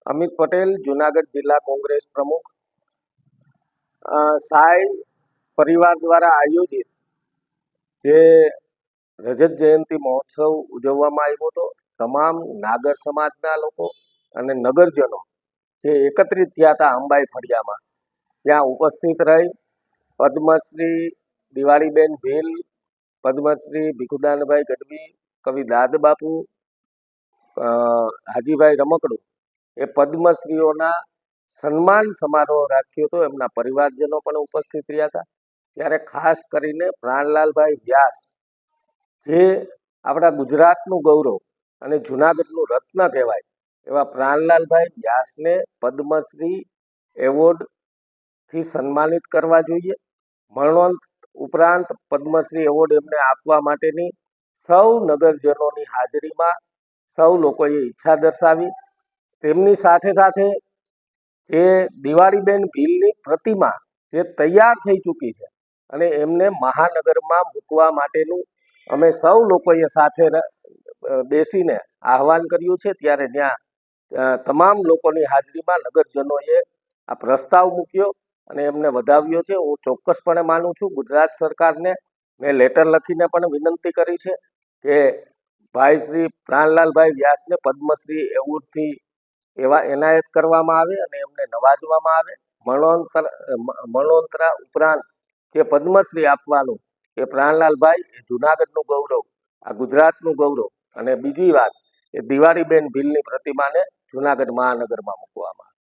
અમિત પટેલ, જુનાગઢ જિલ્લા કોંગ્રેસ પ્રમુખ। સાંઈ પરિવાર દ્વારા આયોજિત જે રજત જયંતિ મહોત્સવ ઉજવવામાં આવ્યો હતો। તમામ નાગર સમાજના લોકો અને નગરજનો જે એકત્રિત થયા હતા અંબાઈ ફળિયામાં, ત્યાં ઉપસ્થિત રહી પદ્મશ્રી દિવાળીબેન ભીલ, પદ્મશ્રી ભીખુદાનભાઈ ગઢવી, કવિ દાદબાપુ, હાજીભાઈ રમકડું એ પદ્મશ્રીઓના સન્માન સમારોહ રાખ્યો હતો। એમના પરિવારજનો પણ ઉપસ્થિત રહ્યા હતા। ત્યારે ખાસ કરીને પ્રાણલાલભાઈ વ્યાસ, જે આપણા ગુજરાતનું ગૌરવ અને જૂનાગઢનું રત્ન કહેવાય એવા પ્રાણલાલભાઈ વ્યાસને પદ્મશ્રી એવોર્ડથી સન્માનિત કરવા જોઈએ। મરણોત્તર ઉપરાંત પદ્મશ્રી એવોર્ડ એમને આપવા માટેની સૌ નગરજનોની હાજરીમાં સૌ લોકોએ ઈચ્છા દર્શાવી। તેમની સાથે સાથે જે દિવાળીબેન ભીલની પ્રતિમા જે તૈયાર થઈ ચૂકી છે અને એમને મહાનગરમાં મૂકવા માટેનું અમે સૌ લોકોએ સાથે બેસીને આહવાન કર્યું છે। ત્યારે ત્યાં તમામ લોકોની હાજરીમાં નગરજનોએ આ પ્રસ્તાવ મૂક્યો અને એમને વધાવ્યો છે। હું ચોક્કસપણે માનું છું, ગુજરાત સરકારને મેં લેટર લખીને પણ વિનંતી કરી છે કે ભાઈ શ્રી પ્રાણલાલભાઈ વ્યાસને પદ્મશ્રી એવોર્ડથી એનાયત કરવામાં આવે અને એમને નવાજવામાં આવે। મરણોત્તર ઉપરાંત જે પદ્મશ્રી આપવાનું એ પ્રાણલાલભાઈ એ જૂનાગઢનું ગૌરવ, આ ગુજરાતનું ગૌરવ, અને બીજી વાત એ દિવાળીબેન ભીલની પ્રતિમાને જૂનાગઢ મહાનગરમાં મૂકવામાં આવે।